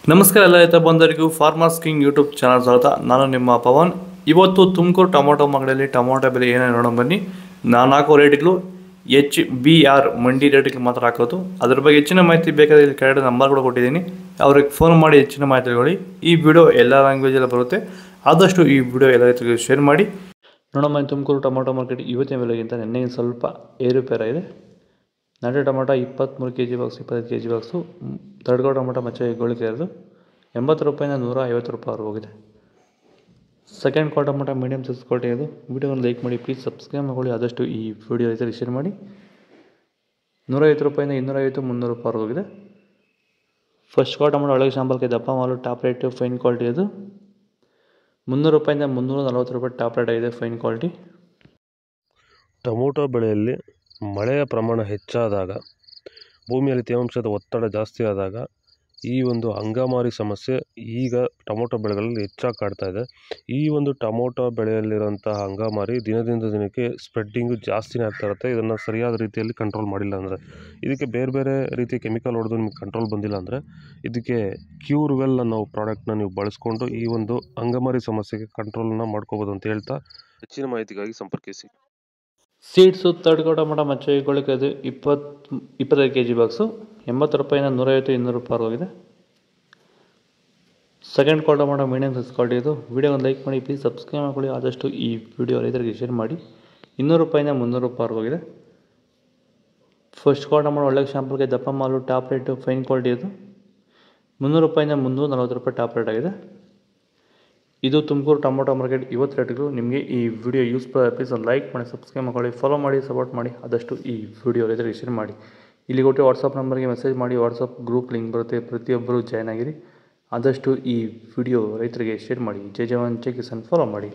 ನಮಸ್ಕಾರ ಎಲ್ಲ ರೈತ ಬಂಧುಗಳಿಗೂ ಫಾರ್ಮರ್ಸ್ ಕಿಂಗ್ ಯೂಟ್ಯೂಬ್ ಚಾನಲ್ ಸ್ವಾಗತ. ನಾನು ನಿಮ್ಮ ಪವನ್. ಇವತ್ತು ತುಮಕೂರು ಟೊಮೊಟೊ ಮಾರ್ಕೆಟಲ್ಲಿ ಟೊಮೊಟೊ ಬೆಲೆ ಏನೇನು ನೋಡೋಣ ಬನ್ನಿ. ನಾನು ಹಾಕೋ ರೇಟ್ಗಳು HBR ಮಂಡಿ ರೇಟ್ಗೆ ಮಾತ್ರ ಹಾಕೋದು. ಅದ್ರ ಬಗ್ಗೆ ಹೆಚ್ಚಿನ ಮಾಹಿತಿ ಬೇಕಾದರೆ ಇಲ್ಲಿ ಕೆಳಗಡೆ ನಂಬರ್ ಕೂಡ ಕೊಟ್ಟಿದ್ದೀನಿ, ಅವ್ರಿಗೆ ಫೋನ್ ಮಾಡಿ ಹೆಚ್ಚಿನ ಮಾಹಿತಿ ತಿಳ್ಕೊಳ್ಳಿ. ಈ ವಿಡಿಯೋ ಎಲ್ಲ ಲ್ಯಾಂಗ್ವೇಜಲ್ಲಿ ಬರುತ್ತೆ, ಆದಷ್ಟು ಈ ವಿಡಿಯೋ ಎಲ್ಲ ರೈತರಿಗೆ ಶೇರ್ ಮಾಡಿ. ನೋಡೋಣ, ತುಮಕೂರು ಟೊಮೊಟೊ ಮಾರ್ಕೆಟ್ ಇವತ್ತಿನ ಬೆಲೆಗಿಂತ ನಿನ್ನೆ ಸ್ವಲ್ಪ ಏರುಪೇರಾಗಿದೆ. ನಾಟಿ tomato 23 kg box, 25 kg box. ತಡ್ಕೋ ಟೊಮೊಟೊ ಮಚ್ಚ ಗೋಳಿಕೆ ಇರೋದು 80 ರೂಪಾಯಿಂದ 150 ರೂಪಾಯಿ ಹೋಗಿದೆ. Second quality tomato medium size quality ಇದು. ವಿಡಿಯೋವನ್ನು ಲೈಕ್ ಮಾಡಿ, ಪ್ಲೀಸ್ ಸಬ್ಸ್ಕ್ರೈಬ್ ಮಾಡ್ಕೊಳ್ಳಿ. ಆದಷ್ಟು ಈ ವಿಡಿಯೋ ರೈತರಿಗೆ ಶೇರ್ ಮಾಡಿ. 150 ರೂಪಾಯಿಂದ 250, 300 ರೂಪಾಯಿ ಹೋಗಿದೆ. ಫಸ್ಟ್ ಕ್ವಾಲ್ ಟೊಮೊಟೊ ಒಳಗೆ ಶಾಂಪಲ್ಗೆ ದಪ್ಪ ಮಾಲು, ಟಾಪ್ ರೇಟ್, ಫೈನ್ ಕ್ವಾಲಿಟಿ ಇದು. 300 ರೂಪಾಯಿಂದ 340 ರೂಪಾಯಿ ಟಾಪ್ ರೇಟ್ ಆಗಿದೆ, ಫೈನ್ ಕ್ವಾಲಿಟಿ. ಟೊಮೊಟೊ ಬೆಳೆಯಲ್ಲಿ ಮಳೆಯ ಪ್ರಮಾಣ ಹೆಚ್ಚಾದಾಗ, ಭೂಮಿಯಲ್ಲಿ ತೇವಾಂಶದ ಒತ್ತಡ ಜಾಸ್ತಿ ಆದಾಗ ಈ ಒಂದು ಅಂಗಮಾರಿ ಸಮಸ್ಯೆ ಈಗ ಟೊಮೊಟೊ ಬೆಳೆಗಳಲ್ಲಿ ಹೆಚ್ಚಾಗಿ ಕಾಡ್ತಾ ಇದೆ. ಈ ಒಂದು ಟೊಮೊಟೊ ಬೆಳೆಯಲ್ಲಿರುವಂತಹ ಅಂಗಮಾರಿ ದಿನದಿಂದ ದಿನಕ್ಕೆ ಸ್ಪ್ರೆಡ್ಡಿಂಗು ಜಾಸ್ತಿನೇ ಆಗ್ತಾ ಇರುತ್ತೆ. ಇದನ್ನು ಸರಿಯಾದ ರೀತಿಯಲ್ಲಿ ಕಂಟ್ರೋಲ್ ಮಾಡಿಲ್ಲ ಅಂದರೆ, ಇದಕ್ಕೆ ಬೇರೆ ಬೇರೆ ರೀತಿಯ ಕೆಮಿಕಲ್ ಹೊಡೆದು ನಿಮಗೆ ಕಂಟ್ರೋಲ್ ಬಂದಿಲ್ಲ ಅಂದರೆ, ಇದಕ್ಕೆ ಕ್ಯೂರ್ವೆಲ್ ಅನ್ನೋ ಪ್ರಾಡಕ್ಟ್ನ ನೀವು ಬಳಸ್ಕೊಂಡು ಈ ಒಂದು ಅಂಗಮಾರಿ ಸಮಸ್ಯೆಗೆ ಕಂಟ್ರೋಲನ್ನು ಮಾಡ್ಕೋಬೋದು ಅಂತ ಹೇಳ್ತಾ, ಹೆಚ್ಚಿನ ಮಾಹಿತಿಗಾಗಿ ಸಂಪರ್ಕಿಸಿ. ಸೀಡ್ಸು ತಡ್ಕೋ ಟೊಮೊಟೊ ಮಚ್ಚ ಗೋಳಿಕೆ ಅದು 25 kg ಬಾಕ್ಸು. 80 ರೂಪಾಯಿಂದ 150, 200 ರೂಪಾಯಿ ಹೋಗಿದೆ. Second quality tomato medium size quality ಇದು. ವಿಡಿಯೋವನ್ನು ಲೈಕ್ ಮಾಡಿ, ಪ್ಲೀಸ್ ಸಬ್ಸ್ಕ್ರೈಬ್ ಮಾಡ್ಕೊಳ್ಳಿ. ಆದಷ್ಟು ಈ ವಿಡಿಯೋ ರೈತರಿಗೆ ಶೇರ್ ಮಾಡಿ. 200 ರೂಪಾಯಿಂದ 300 ರೂಪಾಯಿ ಹೋಗಿದೆ. ಫಸ್ಟ್ ಕ್ವಾಲ್ ಟೊಮೊಟೊ ಒಳ್ಳೆ ಶಾಂಪಲ್ಗೆ ದಪ್ಪ ಮಾಲು, ಟಾಪ್ ರೇಟು, ಫೈನ್ ಕ್ವಾಲಿಟಿ ಇದು. 300 ರೂಪಾಯಿಂದ 340 ರೂಪಾಯಿ ಟಾಪ್ ರೇಟ್ ಆಗಿದೆ. ಇದು ತುಮಕೂರು ಟೊಮೊಟೊ ಮಾರ್ಕೆಟ್ ಇವತ್ತು ರೇಟ್ಗಳು. ನಿಮಗೆ ಈ ವಿಡಿಯೋ ಯೂಸ್ಫುಲ್ ಆಗಿ ಪ್ಲೀಸ್ ಒಂದು ಲೈಕ್ ಮಾಡಿ, ಸಬ್ಸ್ಕ್ರೈಬ್ ಮಾಡ್ಕೊಳ್ಳಿ, ಫಾಲೋ ಮಾಡಿ, ಸಪೋರ್ಟ್ ಮಾಡಿ. ಆದಷ್ಟು ಈ ವಿಡಿಯೋ ರೈತರಿಗೆ ಶೇರ್ ಮಾಡಿ. ಇಲ್ಲಿ ಕೊಟ್ಟು ವಾಟ್ಸಪ್ ನಂಬರ್ಗೆ ಮೆಸೇಜ್ ಮಾಡಿ, ವಾಟ್ಸಪ್ ಗ್ರೂಪ್ ಲಿಂಕ್ ಬರುತ್ತೆ, ಪ್ರತಿಯೊಬ್ಬರು ಜಾಯ್ನ್ ಆಗಿರಿ. ಆದಷ್ಟು ಈ ವಿಡಿಯೋ ರೈತರಿಗೆ ಶೇರ್ ಮಾಡಿ. ಜೈ ಜವಾನ್ ಜೈ ಕಿಸಾನ್ ಫಾಲೋ ಮಾಡಿ.